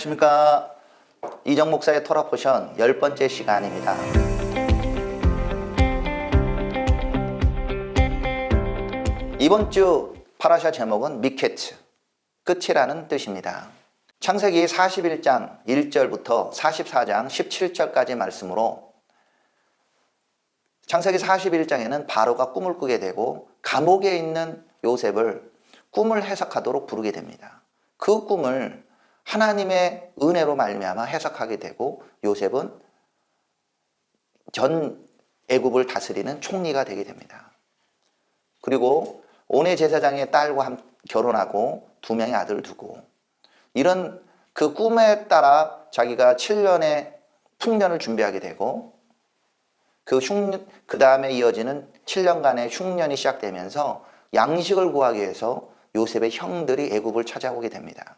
안녕하십니까. 이정 목사의 토라 포션 10번째 시간입니다. 이번 주 파라샤 제목은 미케츠, 끝이라는 뜻입니다. 창세기 41장 1절부터 44장 17절까지 말씀으로 창세기 41장에는 바로가 꿈을 꾸게 되고 감옥에 있는 요셉을 꿈을 해석하도록 부르게 됩니다. 그 꿈을 하나님의 은혜로 말미암아 해석하게 되고 요셉은 전 애굽을 다스리는 총리가 되게 됩니다. 그리고 오네 제사장의 딸과 결혼하고 2명의 아들을 두고 이런 그 꿈에 따라 자기가 7년의 풍년을 준비하게 되고 그 다음에 이어지는 7년간의 흉년이 시작되면서 양식을 구하기 위해서 요셉의 형들이 애굽을 찾아오게 됩니다.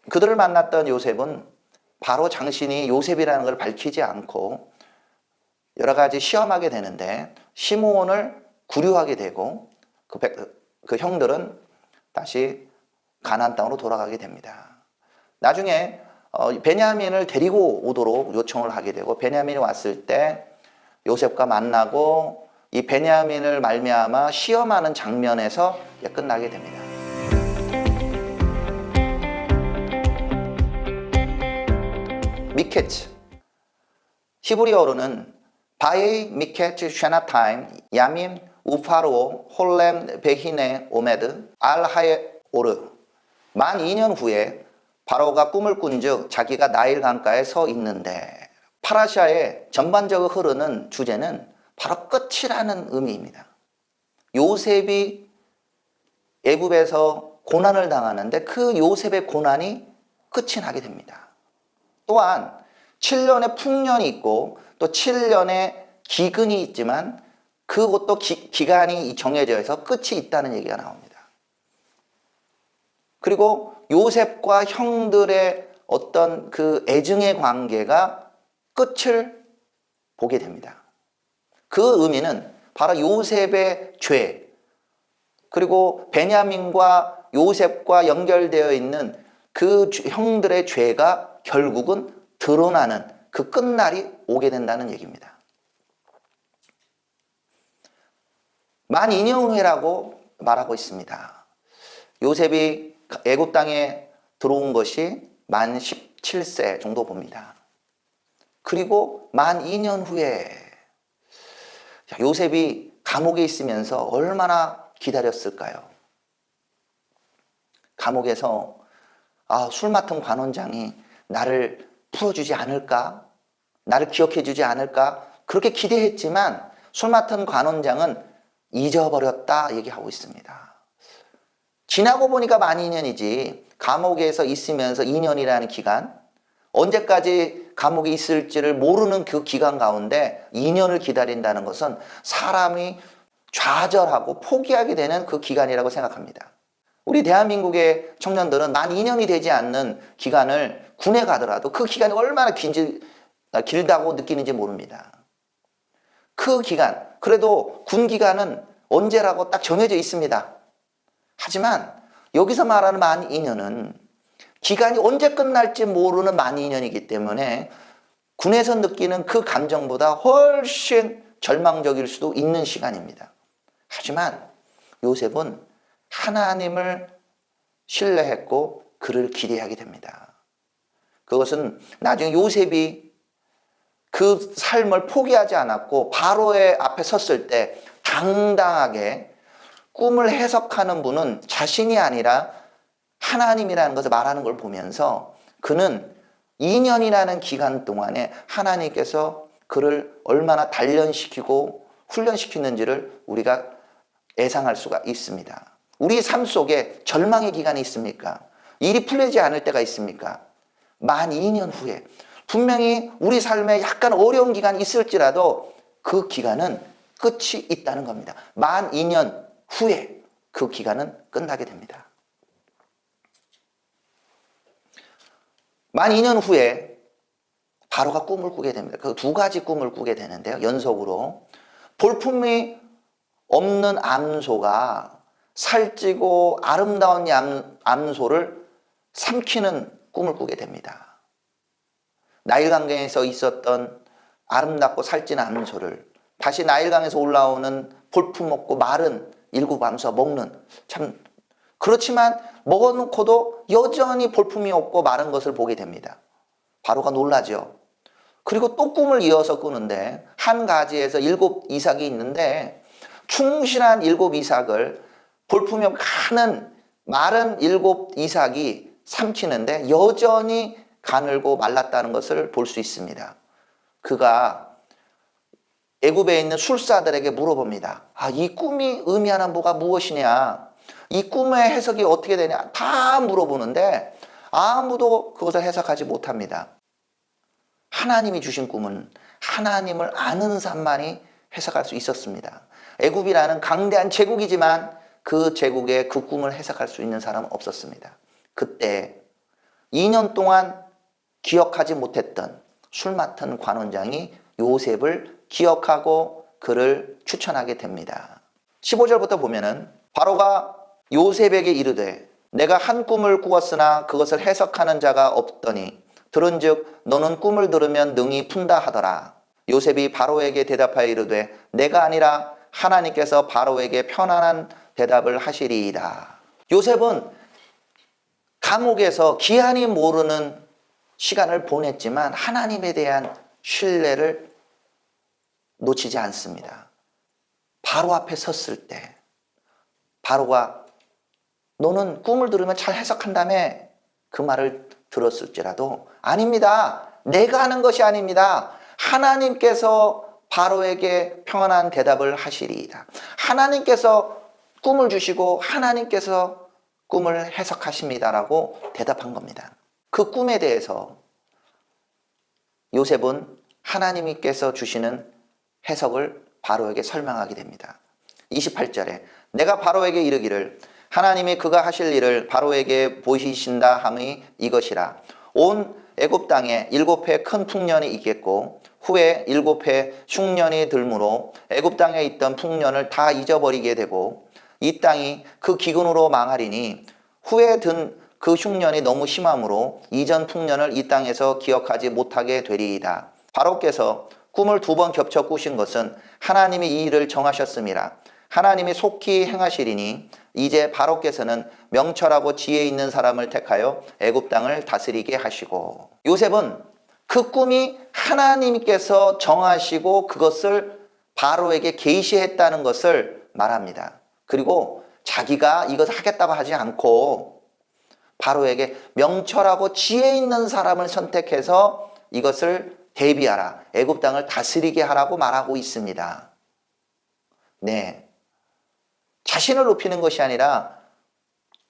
그들을 만났던 요셉은 바로 장신이 요셉이라는 걸 밝히지 않고 여러 가지 시험하게 되는데 시므온을 구류하게 되고 그 형들은 다시 가나안 땅으로 돌아가게 됩니다. 나중에 베냐민을 데리고 오도록 요청을 하게 되고 베냐민이 왔을 때 요셉과 만나고 이 베냐민을 말미암아 시험하는 장면에서 끝나게 됩니다. 미케츠, 히브리어로는 바에이 미케츠 쉐나타임 야밈 우파로 홀렘 베히네 오메드 알하에 오르. 만 2년 후에 바로가 꿈을 꾼즉 자기가 나일 강가에 서 있는데, 파라샤의 전반적으로 흐르는 주제는 바로 끝이라는 의미입니다. 요셉이 애굽에서 고난을 당하는데 그 요셉의 고난이 끝이 나게 됩니다. 또한 7년의 풍년이 있고 또 7년의 기근이 있지만 그것도 기간이 정해져 있어 끝이 있다는 얘기가 나옵니다. 그리고 요셉과 형들의 어떤 그 애증의 관계가 끝을 보게 됩니다. 그 의미는 바로 요셉의 죄, 그리고 베냐민과 요셉과 연결되어 있는 그 형들의 죄가 결국은 드러나는 그 끝날이 오게 된다는 얘기입니다. 만 2년 후라고 말하고 있습니다. 요셉이 애굽 땅에 들어온 것이 만 17세 정도 봅니다. 그리고 만 2년 후에 요셉이 감옥에 있으면서 얼마나 기다렸을까요? 감옥에서 술 맡은 관원장이 나를 풀어주지 않을까? 나를 기억해주지 않을까? 그렇게 기대했지만 술 맡은 관원장은 잊어버렸다 얘기하고 있습니다. 지나고 보니까 만 2년이지 감옥에서 있으면서 2년이라는 기간, 언제까지 감옥에 있을지를 모르는 그 기간 가운데 2년을 기다린다는 것은 사람이 좌절하고 포기하게 되는 그 기간이라고 생각합니다. 우리 대한민국의 청년들은 만 2년이 되지 않는 기간을 군에 가더라도 그 기간이 얼마나 길다고 느끼는지 모릅니다. 그 기간, 그래도 군 기간은 언제라고 딱 정해져 있습니다. 하지만 여기서 말하는 만 2년은 기간이 언제 끝날지 모르는 만 2년이기 때문에 군에서 느끼는 그 감정보다 훨씬 절망적일 수도 있는 시간입니다. 하지만 요셉은 하나님을 신뢰했고 그를 기대하게 됩니다. 그것은 나중에 요셉이 그 삶을 포기하지 않았고 바로의 앞에 섰을 때 당당하게 꿈을 해석하는 분은 자신이 아니라 하나님이라는 것을 말하는 걸 보면서 그는 2년이라는 기간 동안에 하나님께서 그를 얼마나 단련시키고 훈련시키는지를 우리가 예상할 수가 있습니다. 우리 삶 속에 절망의 기간이 있습니까? 일이 풀리지 않을 때가 있습니까? 만 2년 후에 분명히 우리 삶에 약간 어려운 기간이 있을지라도 그 기간은 끝이 있다는 겁니다. 만 2년 후에 그 기간은 끝나게 됩니다. 만 2년 후에 바로가 꿈을 꾸게 됩니다. 그 2가지 꿈을 꾸게 되는데요. 연속으로 볼품이 없는 암소가 살찌고 아름다운 암소를 삼키는 꿈을 꾸게 됩니다. 나일강에서 있었던 아름답고 살찐 암소를 다시 나일강에서 올라오는 볼품없고 마른 일구암소가 먹는, 참 그렇지만 먹어놓고도 여전히 볼품이 없고 마른 것을 보게 됩니다. 바로가 놀라죠. 그리고 또 꿈을 이어서 꾸는데 한 가지에서 7 이삭이 있는데 충실한 7 이삭을 볼품이 가는 마른 7 이삭이 삼키는데 여전히 가늘고 말랐다는 것을 볼 수 있습니다. 그가 애굽에 있는 술사들에게 물어봅니다. 이 꿈이 의미하는 뭐가 무엇이냐? 이 꿈의 해석이 어떻게 되냐? 다 물어보는데 아무도 그것을 해석하지 못합니다. 하나님이 주신 꿈은 하나님을 아는 사람만이 해석할 수 있었습니다. 애굽이라는 강대한 제국이지만 그 제국의 그 꿈을 해석할 수 있는 사람은 없었습니다. 그때 2년 동안 기억하지 못했던 술 맡은 관원장이 요셉을 기억하고 그를 추천하게 됩니다. 15절부터 보면은 바로가 요셉에게 이르되 내가 한 꿈을 꾸었으나 그것을 해석하는 자가 없더니 들은즉 너는 꿈을 들으면 능히 푼다 하더라. 요셉이 바로에게 대답하여 이르되 내가 아니라 하나님께서 바로에게 편안한 대답을 하시리이다. 요셉은 감옥에서 기한이 모르는 시간을 보냈지만 하나님에 대한 신뢰를 놓치지 않습니다. 바로 앞에 섰을 때 바로가 너는 꿈을 들으면 잘 해석한다며 그 말을 들었을지라도 아닙니다. 내가 하는 것이 아닙니다. 하나님께서 바로에게 평안한 대답을 하시리이다. 하나님께서 꿈을 주시고 하나님께서 꿈을 해석하십니다라고 대답한 겁니다. 그 꿈에 대해서 요셉은 하나님께서 주시는 해석을 바로에게 설명하게 됩니다. 28절에 내가 바로에게 이르기를 하나님이 그가 하실 일을 바로에게 보이신다 함이 이것이라. 온 애굽 땅에 7해 큰 풍년이 있겠고 후에 7해 흉년이 들므로 애굽 땅에 있던 풍년을 다 잊어버리게 되고 이 땅이 그 기근으로 망하리니 후에 든 그 흉년이 너무 심함으로 이전 풍년을 이 땅에서 기억하지 못하게 되리이다. 바로께서 꿈을 2번 겹쳐 꾸신 것은 하나님이 이 일을 정하셨음이라. 하나님이 속히 행하시리니 이제 바로께서는 명철하고 지혜 있는 사람을 택하여 애굽 땅을 다스리게 하시고. 요셉은 그 꿈이 하나님께서 정하시고 그것을 바로에게 계시했다는 것을 말합니다. 그리고 자기가 이것을 하겠다고 하지 않고 바로에게 명철하고 지혜 있는 사람을 선택해서 이것을 대비하라, 애굽 땅을 다스리게 하라고 말하고 있습니다. 네, 자신을 높이는 것이 아니라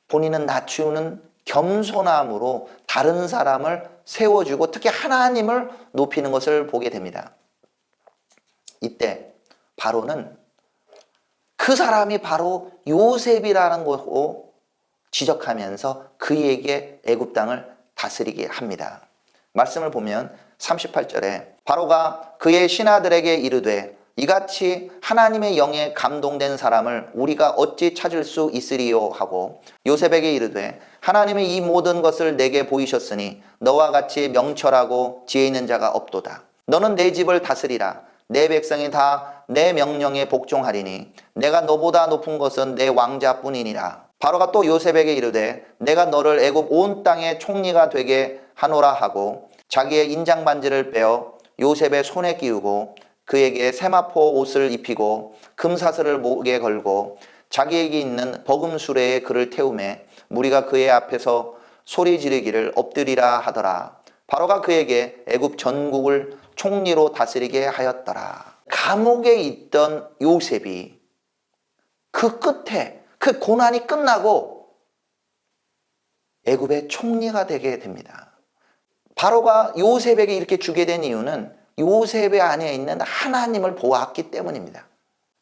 본인은 낮추는 겸손함으로 다른 사람을 세워주고 특히 하나님을 높이는 것을 보게 됩니다. 이때 바로는 그 사람이 바로 요셉이라는 것을 지적하면서 그에게 애굽 땅을 다스리게 합니다. 말씀을 보면 38절에 바로가 그의 신하들에게 이르되 이같이 하나님의 영에 감동된 사람을 우리가 어찌 찾을 수 있으리요 하고 요셉에게 이르되 하나님의 이 모든 것을 내게 보이셨으니 너와 같이 명철하고 지혜 있는 자가 없도다. 너는 내 집을 다스리라. 내 백성이 다 내 명령에 복종하리니 내가 너보다 높은 것은 내 왕자뿐이니라. 바로가 또 요셉에게 이르되 내가 너를 애굽 온 땅의 총리가 되게 하노라 하고 자기의 인장 반지를 빼어 요셉의 손에 끼우고 그에게 세마포 옷을 입히고 금사슬을 목에 걸고 자기에게 있는 버금수레에 그를 태우매 무리가 그의 앞에서 소리 지르기를 엎드리라 하더라. 바로가 그에게 애굽 전국을 총리로 다스리게 하였더라. 감옥에 있던 요셉이 그 끝에 그 고난이 끝나고 애굽의 총리가 되게 됩니다. 바로가 요셉에게 이렇게 주게 된 이유는 요셉의 안에 있는 하나님을 보았기 때문입니다.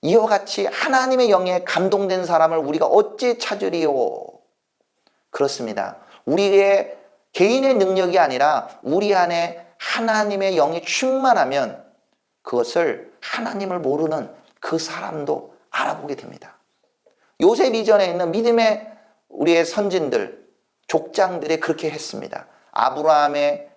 이와 같이 하나님의 영에 감동된 사람을 우리가 어찌 찾으리요? 그렇습니다. 우리의 개인의 능력이 아니라 우리 안에 하나님의 영이 충만하면 그것을 하나님을 모르는 그 사람도 알아보게 됩니다. 요셉 이전에 있는 믿음의 우리의 선진들, 족장들이 그렇게 했습니다. 아브라함의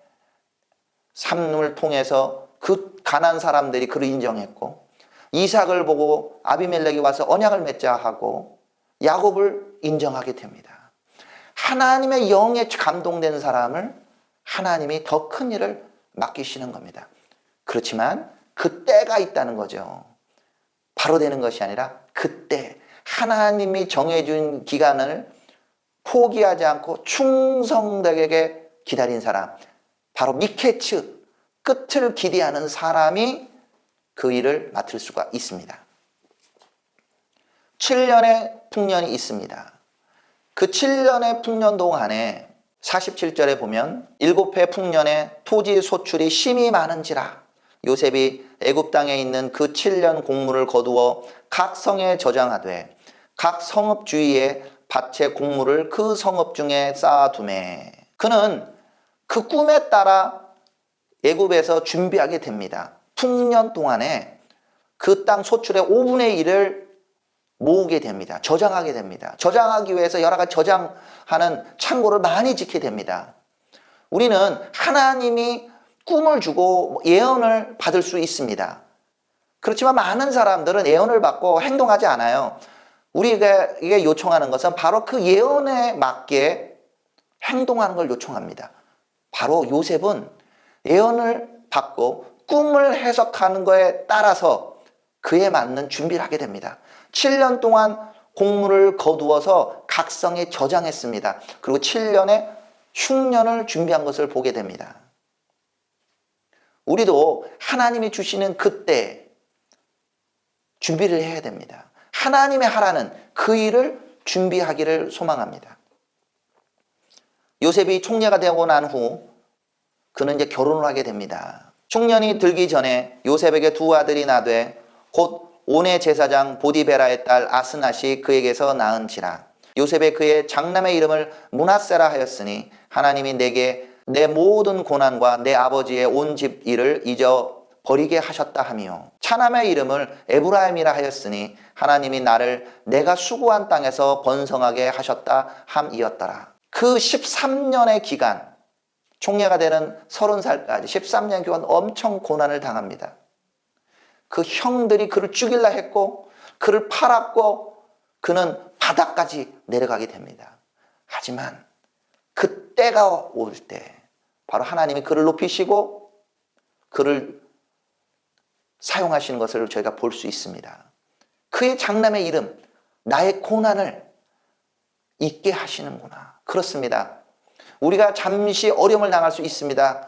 삶을 통해서 그 가난한 사람들이 그를 인정했고, 이삭을 보고 아비멜렉이 와서 언약을 맺자 하고 야곱을 인정하게 됩니다. 하나님의 영에 감동된 사람을 하나님이 더 큰 일을 맡기시는 겁니다. 그렇지만 그 때가 있다는 거죠. 바로 되는 것이 아니라 그때 하나님이 정해준 기간을 포기하지 않고 충성되게 기다린 사람, 바로 미케츠, 끝을 기대하는 사람이 그 일을 맡을 수가 있습니다. 7년의 풍년이 있습니다. 그 7년의 풍년 동안에 47절에 보면 7해 풍년에 토지 소출이 심히 많은지라 요셉이 애굽 땅에 있는 그 7년 곡물을 거두어 각 성에 저장하되 각 성읍 주위에 밭의 곡물을 그 성읍 중에 쌓아두매. 그는 그 꿈에 따라 애굽에서 준비하게 됩니다. 풍년 동안에 그 땅 소출의 5분의 1을 모으게 됩니다. 저장하게 됩니다. 저장하기 위해서 여러 가지 저장하는 창고를 많이 짓게 됩니다. 우리는 하나님이 꿈을 주고 예언을 받을 수 있습니다. 그렇지만 많은 사람들은 예언을 받고 행동하지 않아요. 우리가 요청하는 것은 바로 그 예언에 맞게 행동하는 걸 요청합니다. 바로 요셉은 예언을 받고 꿈을 해석하는 것에 따라서 그에 맞는 준비를 하게 됩니다. 7년 동안 곡물을 거두어서 각성에 저장했습니다. 그리고 7년의 흉년을 준비한 것을 보게 됩니다. 우리도 하나님이 주시는 그때 준비를 해야 됩니다. 하나님의 하라는 그 일을 준비하기를 소망합니다. 요셉이 총리가 되고 난 후 그는 이제 결혼을 하게 됩니다. 흉년이 들기 전에 요셉에게 두 아들이 나되 곧 온의 제사장 보디베라의 딸 아스낫이 그에게서 낳은지라. 요셉의 그의 장남의 이름을 므낫세라 하였으니 하나님이 내게 내 모든 고난과 내 아버지의 온 집 일을 잊어버리게 하셨다 하며, 차남의 이름을 에브라임이라 하였으니 하나님이 나를 내가 수고한 땅에서 번성하게 하셨다 함이었더라. 그 13년의 기간, 총리가 되는 30살까지 13년 기간 엄청 고난을 당합니다. 그 형들이 그를 죽이려 했고 그를 팔았고 그는 바다까지 내려가게 됩니다. 하지만 그 때가 올 때 바로 하나님이 그를 높이시고 그를 사용하시는 것을 저희가 볼 수 있습니다. 그의 장남의 이름, 나의 고난을 잊게 하시는구나. 그렇습니다. 우리가 잠시 어려움을 당할 수 있습니다.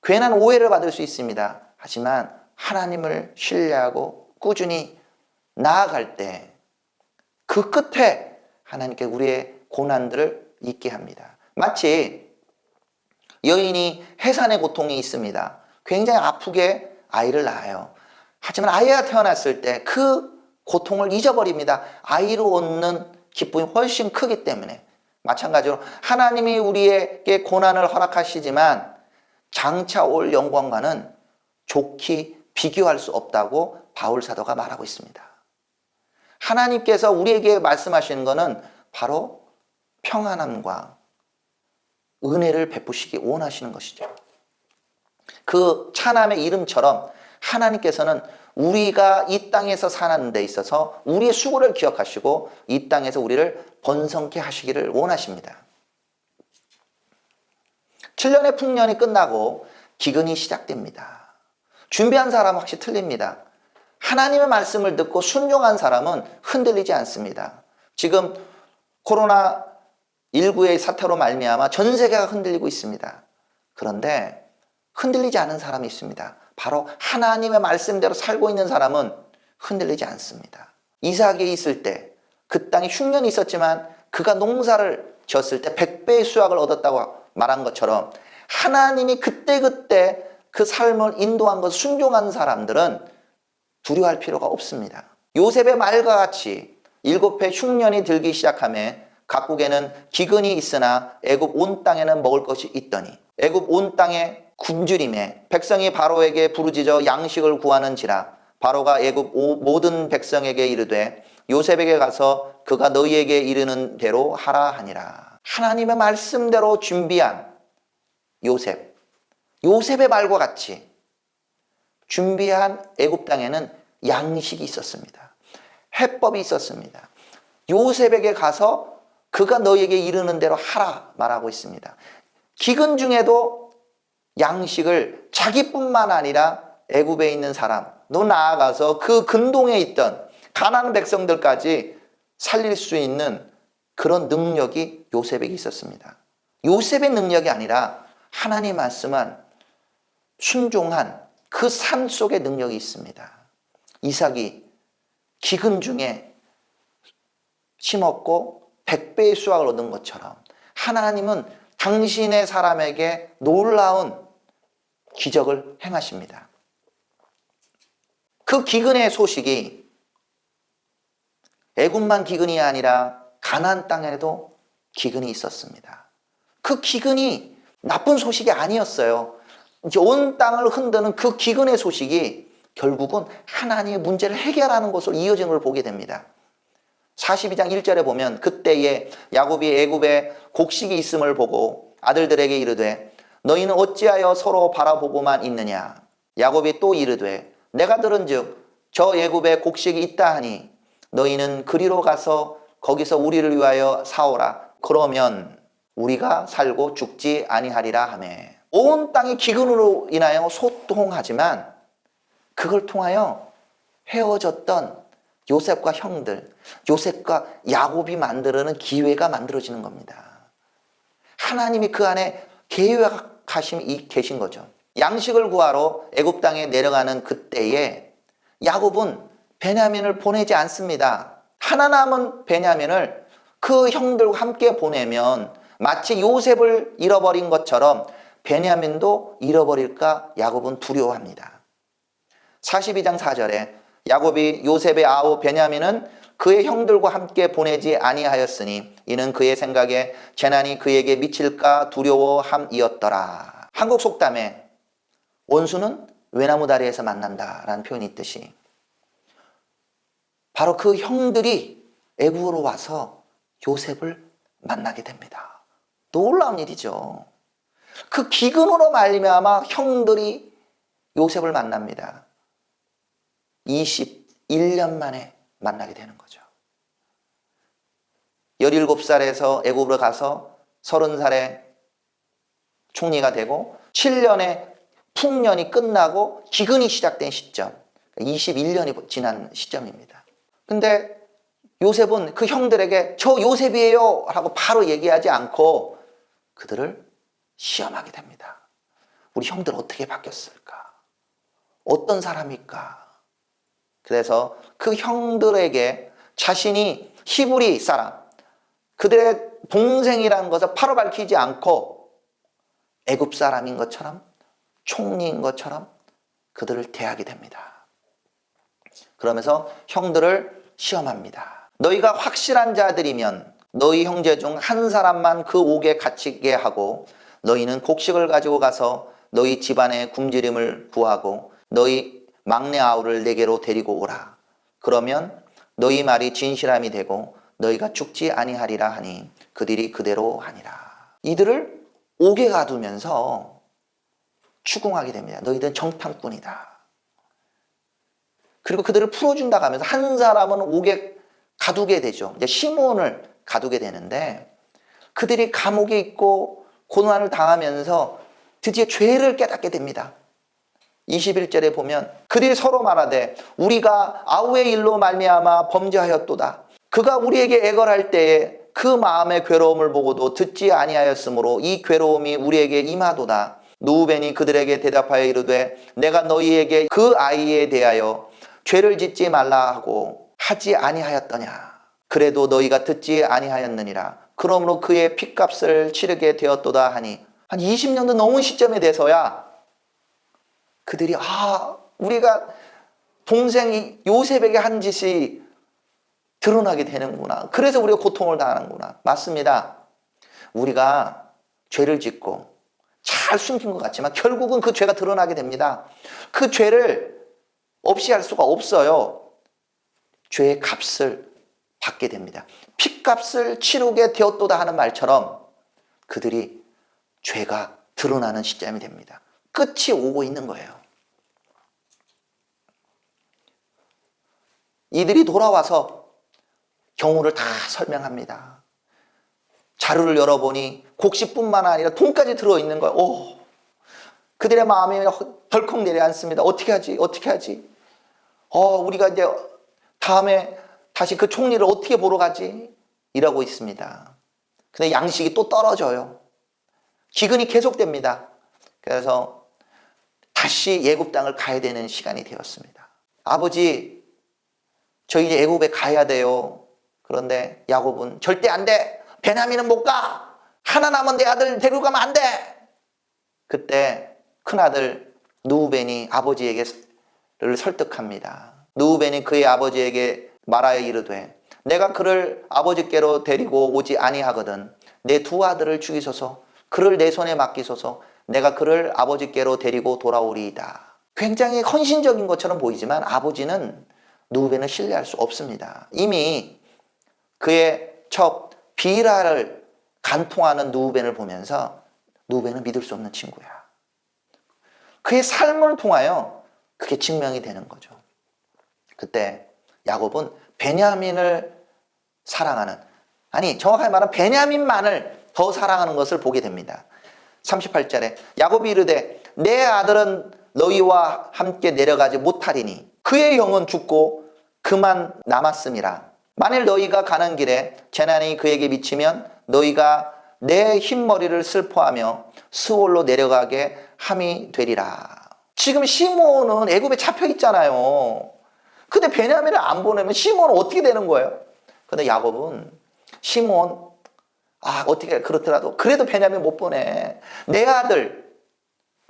괜한 오해를 받을 수 있습니다. 하지만 하나님을 신뢰하고 꾸준히 나아갈 때 그 끝에 하나님께 우리의 고난들을 잊게 합니다. 마치 여인이 해산의 고통이 있습니다. 굉장히 아프게 아이를 낳아요. 하지만 아이가 태어났을 때 그 고통을 잊어버립니다. 아이로 얻는 기쁨이 훨씬 크기 때문에. 마찬가지로 하나님이 우리에게 고난을 허락하시지만 장차 올 영광과는 좋게 비교할 수 없다고 바울 사도가 말하고 있습니다. 하나님께서 우리에게 말씀하시는 것은 바로 평안함과 은혜를 베푸시기 원하시는 것이죠. 그 차남의 이름처럼 하나님께서는 우리가 이 땅에서 사는 데 있어서 우리의 수고를 기억하시고 이 땅에서 우리를 번성케 하시기를 원하십니다. 7년의 풍년이 끝나고 기근이 시작됩니다. 준비한 사람은 확실히 틀립니다. 하나님의 말씀을 듣고 순종한 사람은 흔들리지 않습니다. 지금 코로나19의 사태로 말미암아 전 세계가 흔들리고 있습니다. 그런데 흔들리지 않은 사람이 있습니다. 바로 하나님의 말씀대로 살고 있는 사람은 흔들리지 않습니다. 이삭이 있을 때 그 땅에 흉년이 있었지만 그가 농사를 지었을 때 100배의 수확을 얻었다고 말한 것처럼 하나님이 그때그때 그 삶을 인도한 것 순종한 사람들은 두려워할 필요가 없습니다. 요셉의 말과 같이 7해 흉년이 들기 시작하며 각국에는 기근이 있으나 애굽 온 땅에는 먹을 것이 있더니 애굽 온 땅에 굶주림에 백성이 바로에게 부르짖어 양식을 구하는지라. 바로가 애굽 모든 백성에게 이르되 요셉에게 가서 그가 너희에게 이르는 대로 하라 하니라. 하나님의 말씀대로 준비한 요셉. 요셉의 말과 같이 준비한 애굽 땅에는 양식이 있었습니다. 해법이 있었습니다. 요셉에게 가서 그가 너에게 이르는 대로 하라 말하고 있습니다. 기근 중에도 양식을 자기뿐만 아니라 애굽에 있는 사람도 나아가서 그 근동에 있던 가나안 백성들까지 살릴 수 있는 그런 능력이 요셉에게 있었습니다. 요셉의 능력이 아니라 하나님 말씀한 순종한 그 삶 속에 능력이 있습니다. 이삭이 기근 중에 심었고 100배의 수확을 얻은 것처럼 하나님은 당신의 사람에게 놀라운 기적을 행하십니다. 그 기근의 소식이 애굽만 기근이 아니라 가나안 땅에도 기근이 있었습니다. 그 기근이 나쁜 소식이 아니었어요. 이제 온 땅을 흔드는 그 기근의 소식이 결국은 하나님의 문제를 해결하는 것으로 이어지는 걸 보게 됩니다. 42장 1절에 보면 그때에 야곱이 애굽에 곡식이 있음을 보고 아들들에게 이르되 너희는 어찌하여 서로 바라보고만 있느냐. 야곱이 또 이르되 내가 들은즉 저 애굽에 곡식이 있다 하니 너희는 그리로 가서 거기서 우리를 위하여 사오라. 그러면 우리가 살고 죽지 아니하리라 하매. 온 땅이 기근으로 인하여 소통하지만 그걸 통하여 헤어졌던 요셉과 형들, 요셉과 야곱이 만들어낸 기회가 만들어지는 겁니다. 하나님이 그 안에 계획하심이 계신 거죠. 양식을 구하러 애굽 땅에 내려가는 그때에 야곱은 베냐민을 보내지 않습니다. 하나 남은 베냐민을 그 형들과 함께 보내면 마치 요셉을 잃어버린 것처럼 베냐민도 잃어버릴까 야곱은 두려워합니다. 42장 4절에 야곱이 요셉의 아우 베냐민은 그의 형들과 함께 보내지 아니하였으니 이는 그의 생각에 재난이 그에게 미칠까 두려워함이었더라. 한국 속담에 원수는 외나무 다리에서 만난다라는 표현이 있듯이 바로 그 형들이 애굽으로 와서 요셉을 만나게 됩니다. 놀라운 일이죠. 그 기근으로 말미암아 형들이 요셉을 만납니다. 21년 만에 만나게 되는 거죠. 17살에서 애굽으로 가서 30살에 총리가 되고 7년의 풍년이 끝나고 기근이 시작된 시점, 21년이 지난 시점입니다. 근데 요셉은 그 형들에게 저 요셉이에요 하고 바로 얘기하지 않고 그들을 시험하게 됩니다. 우리 형들 어떻게 바뀌었을까? 어떤 사람일까? 그래서 그 형들에게 자신이 히브리 사람, 그들의 동생이라는 것을 바로 밝히지 않고 애굽 사람인 것처럼 총리인 것처럼 그들을 대하게 됩니다. 그러면서 형들을 시험합니다. 너희가 확실한 자들이면 너희 형제 중 한 사람만 그 옥에 갇히게 하고 너희는 곡식을 가지고 가서 너희 집안의 굶주림을 구하고 너희 막내 아우를 내게로 데리고 오라. 그러면 너희 말이 진실함이 되고 너희가 죽지 아니하리라 하니 그들이 그대로 하니라. 이들을 옥에 가두면서 추궁하게 됩니다. 너희들은 정탐꾼이다. 그리고 그들을 풀어준다고 하면서 한 사람은 옥에 가두게 되죠. 이제 시몬을 가두게 되는데 그들이 감옥에 있고 고난을 당하면서 드디어 죄를 깨닫게 됩니다. 21절에 보면 그들이 서로 말하되 우리가 아우의 일로 말미암아 범죄하였도다. 그가 우리에게 애걸할 때에 그 마음의 괴로움을 보고도 듣지 아니하였으므로 이 괴로움이 우리에게 임하도다. 누우벤이 그들에게 대답하여 이르되 내가 너희에게 그 아이에 대하여 죄를 짓지 말라 하고 하지 아니하였더냐. 그래도 너희가 듣지 아니하였느니라. 그러므로 그의 핏값을 치르게 되었도다 하니 한 20년도 넘은 시점에 돼서야 그들이 우리가 동생이 요셉에게 한 짓이 드러나게 되는구나. 그래서 우리가 고통을 당하는구나. 맞습니다. 우리가 죄를 짓고 잘 숨긴 것 같지만 결국은 그 죄가 드러나게 됩니다. 그 죄를 없이 할 수가 없어요. 죄의 값을 받게 됩니다. 핏값을 치르게 되었도다 하는 말처럼 그들이 죄가 드러나는 시점이 됩니다. 끝이 오고 있는 거예요. 이들이 돌아와서 경우를 다 설명합니다. 자루를 열어보니 곡식뿐만 아니라 돈까지 들어있는 거예요. 오, 그들의 마음이 덜컥 내려앉습니다. 어떻게 하지? 어떻게 하지? 우리가 이제 다음에 다시 그 총리를 어떻게 보러 가지? 이러고 있습니다. 근데 양식이 또 떨어져요. 기근이 계속됩니다. 그래서 다시 애굽 땅을 가야 되는 시간이 되었습니다. 아버지, 저희 이제 애굽에 가야 돼요. 그런데 야곱은 절대 안 돼. 베냐민은 못 가. 하나 남은 내 아들 데리고 가면 안 돼. 그때 큰아들 누우벤이 아버지에게를 설득합니다. 누우벤이 그의 아버지에게 말하여 이르되 내가 그를 아버지께로 데리고 오지 아니하거든 내 두 아들을 죽이소서 그를 내 손에 맡기소서 내가 그를 아버지께로 데리고 돌아오리이다. 굉장히 헌신적인 것처럼 보이지만 아버지는 누우벤을 신뢰할 수 없습니다. 이미 그의 척 비라를 간통하는 누우벤을 보면서 누우벤은 믿을 수 없는 친구야. 그의 삶을 통하여 그게 증명이 되는 거죠. 그때 야곱은 베냐민을 사랑하는, 아니 정확하게 말하면 베냐민만을 더 사랑하는 것을 보게 됩니다. 38절에 야곱이 이르되 내 아들은 너희와 함께 내려가지 못하리니 그의 영은 죽고 그만 남았음이라. 만일 너희가 가는 길에 재난이 그에게 미치면 너희가 내 흰머리를 슬퍼하며 스올로 내려가게 함이 되리라. 지금 시몬은 애굽에 잡혀 있잖아요. 근데 베냐민을 안 보내면 시몬은 어떻게 되는 거예요? 근데 야곱은 시몬 어떻게 그렇더라도 그래도 베냐민 못 보내. 내 아들,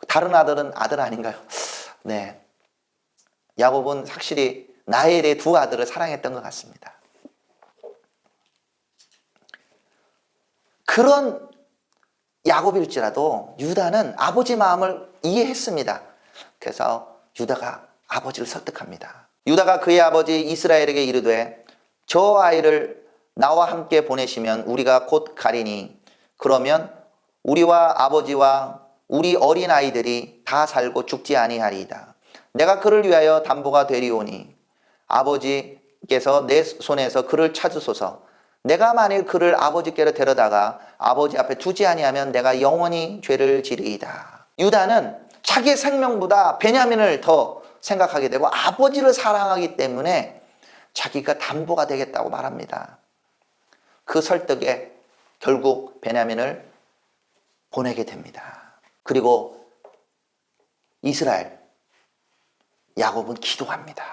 다른 아들은 아들 아닌가요? 네, 야곱은 확실히 라헬의 두 아들을 사랑했던 것 같습니다. 그런 야곱일지라도 유다는 아버지 마음을 이해했습니다. 그래서 유다가 아버지를 설득합니다. 유다가 그의 아버지 이스라엘에게 이르되 저 아이를 나와 함께 보내시면 우리가 곧 가리니 그러면 우리와 아버지와 우리 어린 아이들이 다 살고 죽지 아니하리이다. 내가 그를 위하여 담보가 되리오니 아버지께서 내 손에서 그를 찾으소서. 내가 만일 그를 아버지께로 데려다가 아버지 앞에 두지 아니하면 내가 영원히 죄를 지리이다. 유다는 자기의 생명보다 베냐민을 더 생각하게 되고 아버지를 사랑하기 때문에 자기가 담보가 되겠다고 말합니다. 그 설득에 결국 베냐민을 보내게 됩니다. 그리고 이스라엘, 야곱은 기도합니다.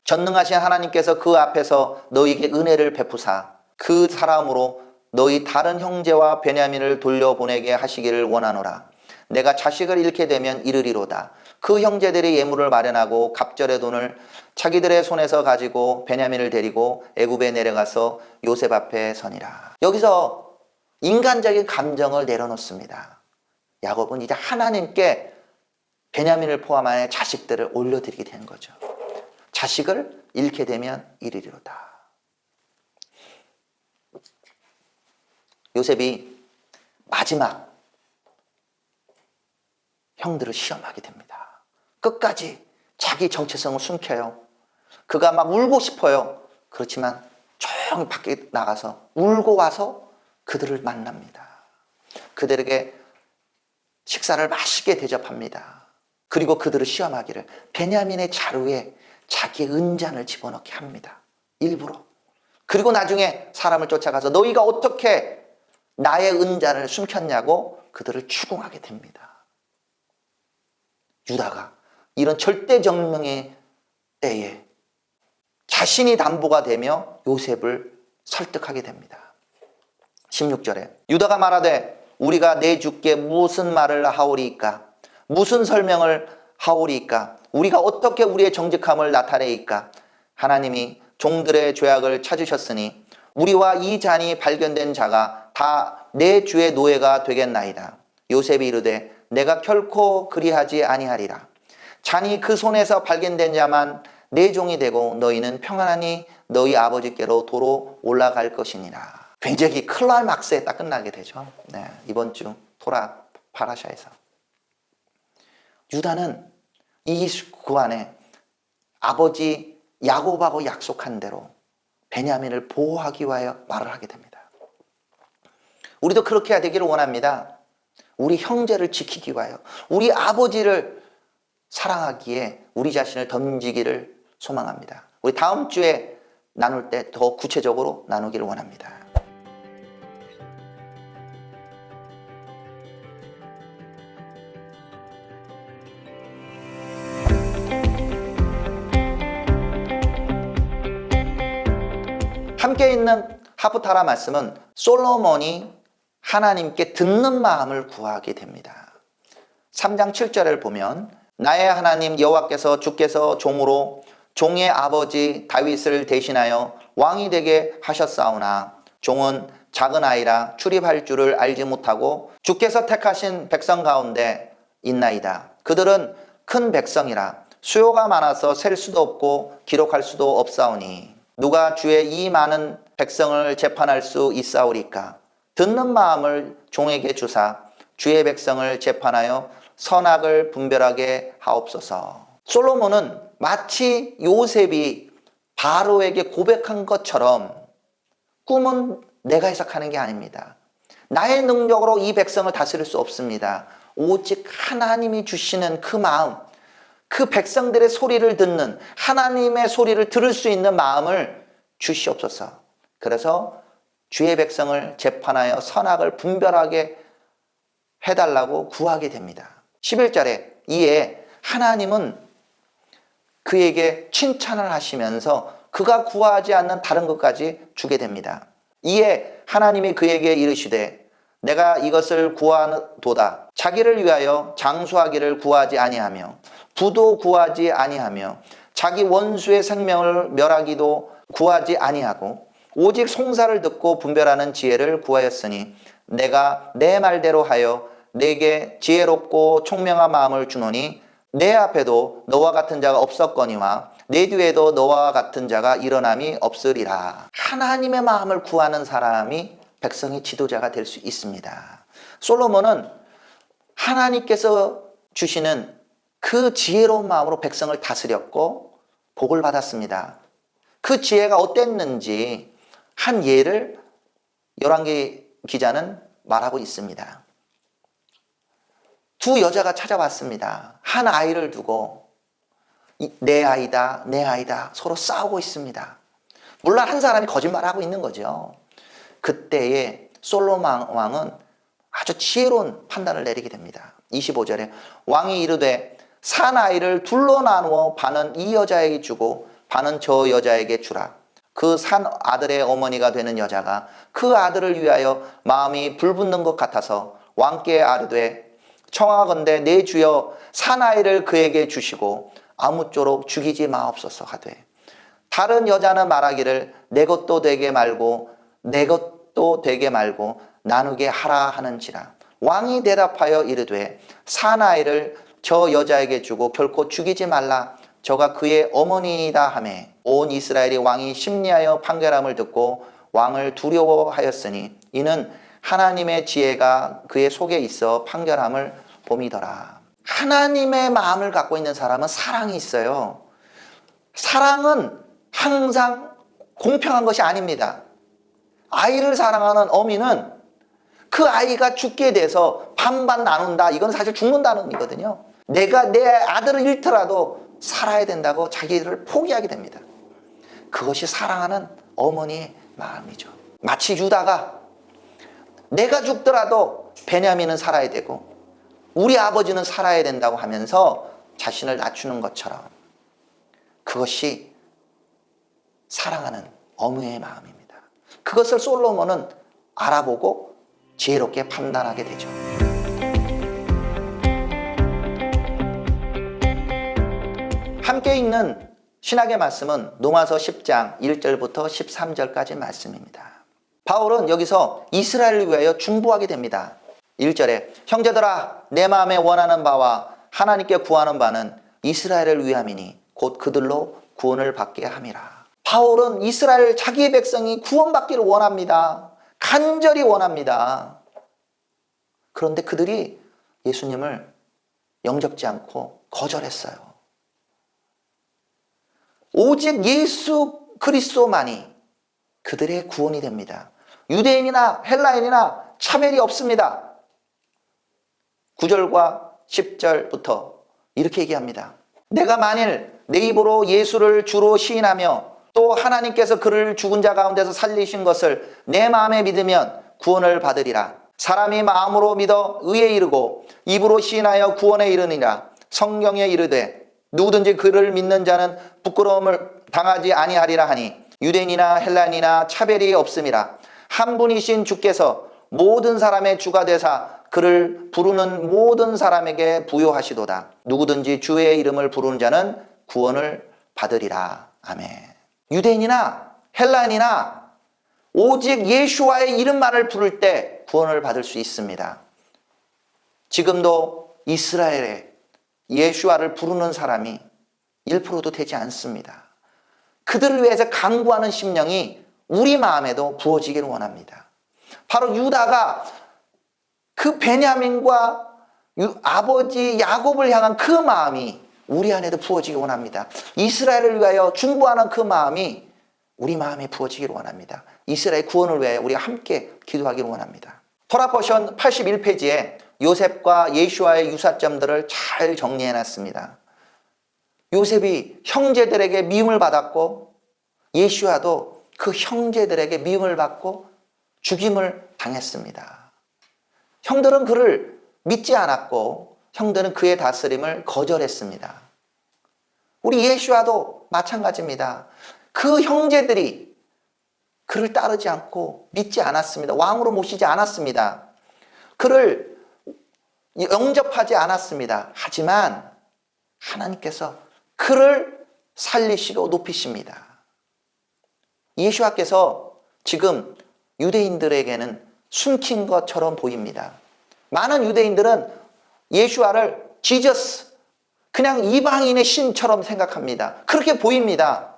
전능하신 하나님께서 그 앞에서 너희에게 은혜를 베푸사 그 사람으로 너희 다른 형제와 베냐민을 돌려보내게 하시기를 원하노라. 내가 자식을 잃게 되면 이르리로다. 그 형제들이 예물을 마련하고 갑절의 돈을 자기들의 손에서 가지고 베냐민을 데리고 애굽에 내려가서 요셉 앞에 서니라. 여기서 인간적인 감정을 내려놓습니다. 야곱은 이제 하나님께 베냐민을 포함한 자식들을 올려드리게 되는 거죠. 자식을 잃게 되면 이르리로다. 요셉이 마지막 형들을 시험하게 됩니다. 끝까지 자기 정체성을 숨겨요. 그가 막 울고 싶어요. 그렇지만 조용히 밖에 나가서 울고 와서 그들을 만납니다. 그들에게 식사를 맛있게 대접합니다. 그리고 그들을 시험하기를 베냐민의 자루에 자기의 은잔을 집어넣게 합니다. 일부러. 그리고 나중에 사람을 쫓아가서 너희가 어떻게 나의 은잔을 숨겼냐고 그들을 추궁하게 됩니다. 유다가 이런 절대정명의 때에 자신이 담보가 되며 요셉을 설득하게 됩니다. 16절에 유다가 말하되 우리가 내 주께 무슨 말을 하오리이까? 무슨 설명을 하오리이까? 우리가 어떻게 우리의 정직함을 나타내이까? 하나님이 종들의 죄악을 찾으셨으니 우리와 이 잔이 발견된 자가 다 내 주의 노예가 되겠나이다. 요셉이 이르되 내가 결코 그리하지 아니하리라. 잔이 그 손에서 발견된 자만 내 종이 되고 너희는 평안하니 너희 아버지께로 도로 올라갈 것이니라. 굉장히 클라이막스에 딱 끝나게 되죠. 네, 이번 주 토라 파라샤에서. 유다는 그 안에 아버지 야곱하고 약속한 대로 베냐민을 보호하기 위하여 말을 하게 됩니다. 우리도 그렇게 해야 되기를 원합니다. 우리 형제를 지키기 위하여, 우리 아버지를 사랑하기에 우리 자신을 던지기를 소망합니다. 우리 다음 주에 나눌 때 더 구체적으로 나누기를 원합니다. 함께 있는 하프타라 말씀은 솔로몬이 하나님께 듣는 마음을 구하게 됩니다. 3장 7절을 보면 나의 하나님 여호와께서 주께서 종으로 종의 아버지 다윗을 대신하여 왕이 되게 하셨사오나 종은 작은 아이라 출입할 줄을 알지 못하고 주께서 택하신 백성 가운데 있나이다. 그들은 큰 백성이라 수요가 많아서 셀 수도 없고 기록할 수도 없사오니 누가 주의 이 많은 백성을 재판할 수 있사오리까? 듣는 마음을 종에게 주사 주의 백성을 재판하여 선악을 분별하게 하옵소서. 솔로몬은 마치 요셉이 바로에게 고백한 것처럼 꿈은 내가 해석하는 게 아닙니다. 나의 능력으로 이 백성을 다스릴 수 없습니다. 오직 하나님이 주시는 그 마음, 그 백성들의 소리를 듣는, 하나님의 소리를 들을 수 있는 마음을 주시옵소서. 그래서 주의 백성을 재판하여 선악을 분별하게 해달라고 구하게 됩니다. 11절에 이에 하나님은 그에게 칭찬을 하시면서 그가 구하지 않는 다른 것까지 주게 됩니다. 이에 하나님이 그에게 이르시되 내가 이것을 구하도다. 자기를 위하여 장수하기를 구하지 아니하며 부도 구하지 아니하며 자기 원수의 생명을 멸하기도 구하지 아니하고 오직 송사를 듣고 분별하는 지혜를 구하였으니 내가 내 말대로 하여 내게 지혜롭고 총명한 마음을 주노니 내 앞에도 너와 같은 자가 없었거니와 내 뒤에도 너와 같은 자가 일어남이 없으리라. 하나님의 마음을 구하는 사람이 백성의 지도자가 될 수 있습니다. 솔로몬은 하나님께서 주시는 그 지혜로운 마음으로 백성을 다스렸고 복을 받았습니다. 그 지혜가 어땠는지 한 예를 열왕기 기자는 말하고 있습니다. 두 여자가 찾아왔습니다. 한 아이를 두고 내 아이다, 내 아이다 서로 싸우고 있습니다. 물론 한 사람이 거짓말하고 있는 거죠. 그때에 솔로몬 왕은 아주 지혜로운 판단을 내리게 됩니다. 25절에 왕이 이르되 산 아이를 둘로 나누어 반은 이 여자에게 주고 반은 저 여자에게 주라. 그 산 아들의 어머니가 되는 여자가 그 아들을 위하여 마음이 불붙는 것 같아서 왕께 아뢰되 청하건대 내 주여 산 아이를 그에게 주시고 아무쪼록 죽이지 마옵소서 하되 다른 여자는 말하기를 내 것도 되게 말고 내 것도 되게 말고 나누게 하라 하는지라. 왕이 대답하여 이르되 산 아이를 저 여자에게 주고 결코 죽이지 말라. 저가 그의 어머니이다 하매 온 이스라엘이 왕이 심리하여 판결함을 듣고 왕을 두려워하였으니 이는 하나님의 지혜가 그의 속에 있어 판결함을 봄이더라. 하나님의 마음을 갖고 있는 사람은 사랑이 있어요. 사랑은 항상 공평한 것이 아닙니다. 아이를 사랑하는 어미는 그 아이가 죽게 돼서 반반 나눈다. 이건 사실 죽는다는 의미거든요. 내가 내 아들을 잃더라도 살아야 된다고 자기를 포기하게 됩니다. 그것이 사랑하는 어머니의 마음이죠. 마치 유다가 내가 죽더라도 베냐민은 살아야 되고 우리 아버지는 살아야 된다고 하면서 자신을 낮추는 것처럼 그것이 사랑하는 어머니의 마음입니다. 그것을 솔로몬은 알아보고 지혜롭게 판단하게 되죠. 함께 읽는 신학의 말씀은 로마서 10장 1절부터 13절까지 말씀입니다. 바울은 여기서 이스라엘을 위하여 중보하게 됩니다. 1절에 형제들아 내 마음에 원하는 바와 하나님께 구하는 바는 이스라엘을 위함이니 곧 그들로 구원을 받게 함이라. 바울은 이스라엘 자기의 백성이 구원받기를 원합니다. 간절히 원합니다. 그런데 그들이 예수님을 영접지 않고 거절했어요. 오직 예수 그리스도만이 그들의 구원이 됩니다. 유대인이나 헬라인이나 차별이 없습니다. 9절과 10절부터 이렇게 얘기합니다. 내가 만일 내 입으로 예수를 주로 시인하며 또 하나님께서 그를 죽은 자 가운데서 살리신 것을 내 마음에 믿으면 구원을 받으리라. 사람이 마음으로 믿어 의에 이르고 입으로 시인하여 구원에 이르니라. 성경에 이르되 누구든지 그를 믿는 자는 부끄러움을 당하지 아니하리라 하니 유대인이나 헬라인이나 차별이 없음이라. 한 분이신 주께서 모든 사람의 주가 되사 그를 부르는 모든 사람에게 부요하시도다. 누구든지 주의 이름을 부르는 자는 구원을 받으리라. 아멘. 유대인이나 헬라인이나 오직 예수와의 이름만을 부를 때 구원을 받을 수 있습니다. 지금도 이스라엘에 예수와를 부르는 사람이 1%도 되지 않습니다. 그들을 위해서 간구하는 심령이 우리 마음에도 부어지기를 원합니다. 바로 유다가 그 베냐민과 아버지 야곱을 향한 그 마음이 우리 안에도 부어지기 원합니다. 이스라엘을 위하여 중보하는 그 마음이 우리 마음에 부어지기를 원합니다. 이스라엘 구원을 위하여 우리가 함께 기도하기를 원합니다. 토라포션 81페이지에 요셉과 예수와의 유사점들을 잘 정리해놨습니다. 요셉이 형제들에게 미움을 받았고 예수와도 그 형제들에게 미움을 받고 죽임을 당했습니다. 형들은 그를 믿지 않았고 형들은 그의 다스림을 거절했습니다. 우리 예수와도 마찬가지입니다. 그 형제들이 그를 따르지 않고 믿지 않았습니다. 왕으로 모시지 않았습니다. 그를 영접하지 않았습니다. 하지만 하나님께서 그를 살리시고 높이십니다. 예수와께서 지금 유대인들에게는 숨긴 것처럼 보입니다. 많은 유대인들은 예수와를 지저스, 그냥 이방인의 신처럼 생각합니다. 그렇게 보입니다.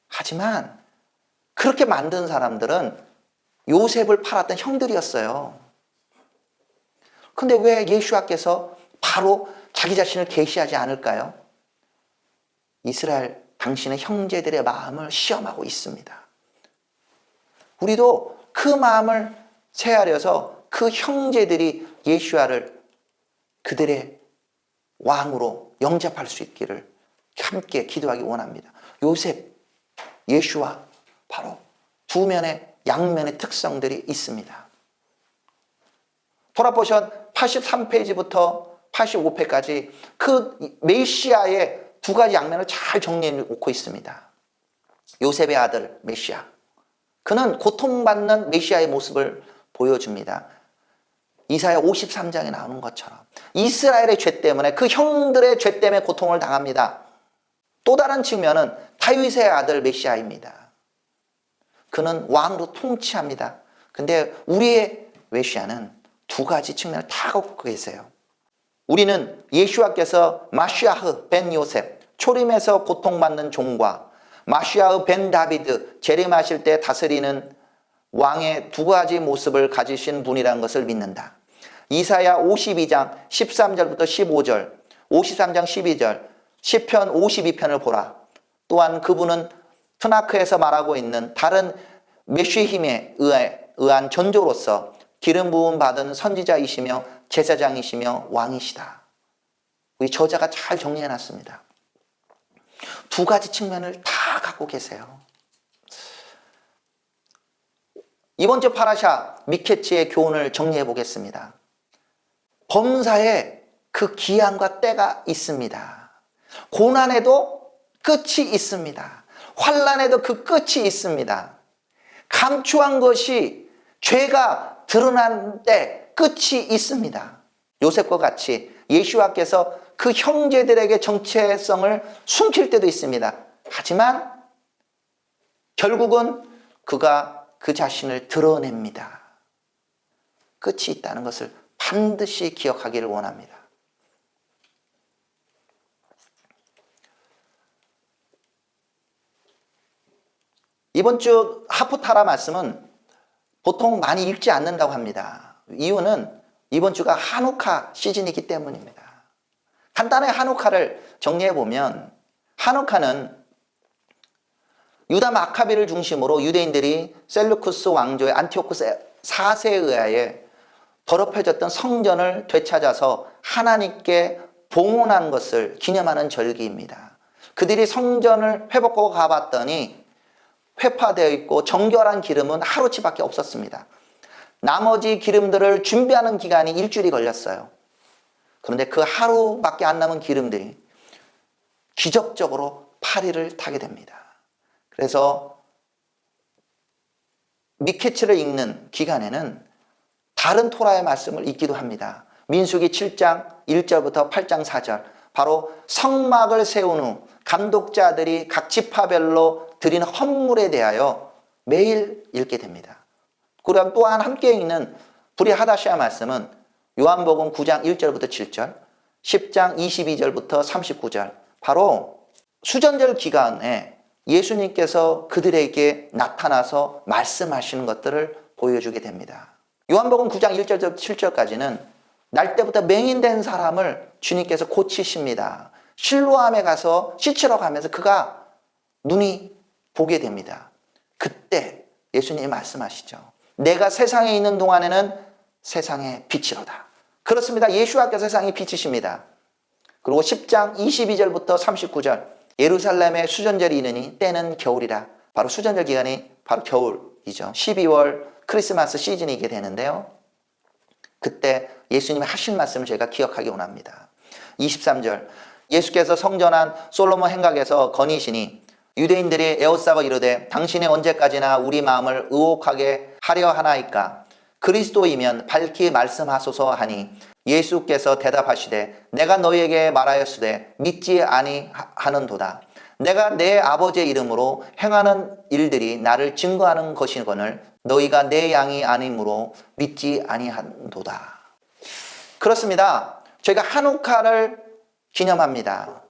하지만 그렇게 만든 사람들은 요셉을 팔았던 형들이었어요. 근데 왜 예수와께서 바로 자기 자신을 계시하지 않을까요? 이스라엘 당신의 형제들의 마음을 시험하고 있습니다. 우리도 그 마음을 헤아려서 그 형제들이 예수와를 그들의 왕으로 영접할 수 있기를 함께 기도하기 원합니다. 요셉, 예수와 바로 두 면의 양면의 특성들이 있습니다. 토라포션 83페이지부터 85페이지까지 그 메시아의 두 가지 양면을 잘 정리해 놓고 있습니다. 요셉의 아들 메시아, 그는 고통받는 메시아의 모습을 보여줍니다. 이사야 53장에 나오는 것처럼 이스라엘의 죄 때문에, 그 형들의 죄 때문에 고통을 당합니다. 또 다른 측면은 다윗의 아들 메시아입니다. 그는 왕으로 통치합니다. 근데 우리의 메시아는 두 가지 측면을 다 갖고 계세요. 우리는 예수와께서 마시아흐 벤 요셉, 초림에서 고통받는 종과 마시아흐 벤 다비드, 재림하실 때 다스리는 왕의 두 가지 모습을 가지신 분이라는 것을 믿는다. 이사야 52장 13절부터 15절, 53장 12절, 시편 52편을 보라. 또한 그분은 트나크에서 말하고 있는 다른 메시힘에 의한 전조로서 기름 부음 받은 선지자이시며 제사장이시며 왕이시다. 우리 저자가 잘 정리해놨습니다. 두 가지 측면을 다 갖고 계세요. 이번 주 파라샤 미케치의 교훈을 정리해 보겠습니다. 범사에 그 기한과 때가 있습니다. 고난에도 끝이 있습니다. 환난에도 그 끝이 있습니다. 감추한 것이 죄가 드러난 때 끝이 있습니다. 요셉과 같이 예수와께서 그 형제들에게 정체성을 숨길 때도 있습니다. 하지만 결국은 그가 그 자신을 드러냅니다. 끝이 있다는 것을 반드시 기억하기를 원합니다. 이번 주 하프타라 말씀은 보통 많이 읽지 않는다고 합니다. 이유는 이번 주가 한우카 시즌이기 때문입니다. 간단하게 한우카를 정리해보면, 한우카는 유다 마카비를 중심으로 유대인들이 셀루쿠스 왕조의 안티오쿠스 4세에 의하여 더럽혀졌던 성전을 되찾아서 하나님께 봉헌한 것을 기념하는 절기입니다. 그들이 성전을 회복하고 가봤더니 회파되어 있고 정결한 기름은 하루치밖에 없었습니다. 나머지 기름들을 준비하는 기간이 일주일이 걸렸어요. 그런데 그 하루밖에 안 남은 기름들이 기적적으로 파리를 타게 됩니다. 그래서 미케츠를 읽는 기간에는 다른 토라의 말씀을 읽기도 합니다. 민수기 7장 1절부터 8장 4절, 바로 성막을 세운 후 감독자들이 각 지파별로 드린 헌물에 대하여 매일 읽게 됩니다. 그럼 또한 함께 읽는 브리 하다시아 말씀은 요한복음 9장 1절부터 7절, 10장 22절부터 39절, 바로 수전절 기간에 예수님께서 그들에게 나타나서 말씀하시는 것들을 보여주게 됩니다. 요한복음 9장 1절부터 7절까지는 날 때부터 맹인된 사람을 주님께서 고치십니다. 실로암에 가서 씻으러 가면서 그가 눈이 보게 됩니다. 그때 예수님이 말씀하시죠. 내가 세상에 있는 동안에는 세상의 빛이로다. 그렇습니다. 예수와께서 세상의 빛이십니다. 그리고 10장 22절부터 39절, 예루살렘에 수전절이 이르니 때는 겨울이라. 바로 수전절 기간이 바로 겨울이죠. 12월 크리스마스 시즌이게 되는데요. 그때 예수님이 하신 말씀을 제가 기억하기 원합니다. 23절, 예수께서 성전한 솔로몬 행각에서 거니시니 유대인들이 에워싸고 이르되 당신이 언제까지나 우리 마음을 의혹하게 하려 하나이까? 그리스도이면 밝히 말씀하소서 하니 예수께서 대답하시되 내가 너희에게 말하였으되 믿지 아니하는도다. 내가 내 아버지의 이름으로 행하는 일들이 나를 증거하는 것이거늘 너희가 내 양이 아니므로 믿지 아니한도다. 그렇습니다. 저희가 한우카를 기념합니다.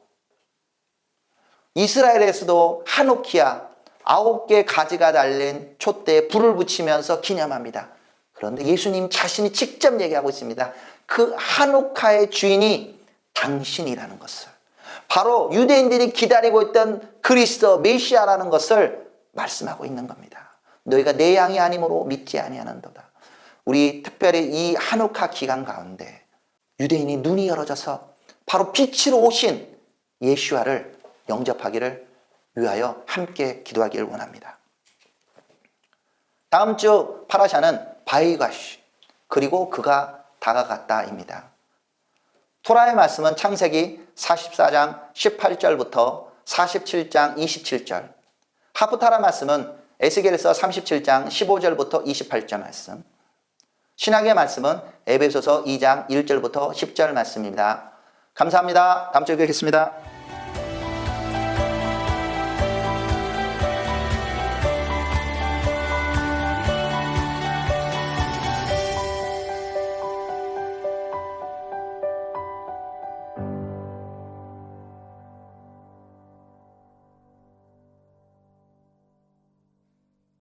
이스라엘에서도 하누키아 9개 가지가 달린 촛대에 불을 붙이면서 기념합니다. 그런데 예수님 자신이 직접 얘기하고 있습니다. 그 한우카의 주인이 당신이라는 것을, 바로 유대인들이 기다리고 있던 그리스도 메시아라는 것을 말씀하고 있는 겁니다. 너희가 내 양이 아니므로 믿지 아니하는도다. 우리 특별히 이 한우카 기간 가운데 유대인이 눈이 열어져서 바로 빛으로 오신 예수와를 영접하기를 위하여 함께 기도하기를 원합니다. 다음 주 파라샤는 바이가시, 그리고 그가 다가갔다입니다. 토라의 말씀은 창세기 44장 18절부터 47장 27절, 하프타라 말씀은 에스겔서 37장 15절부터 28절 말씀, 신약의 말씀은 에베소서 2장 1절부터 10절 말씀입니다. 감사합니다. 다음 주에 뵙겠습니다.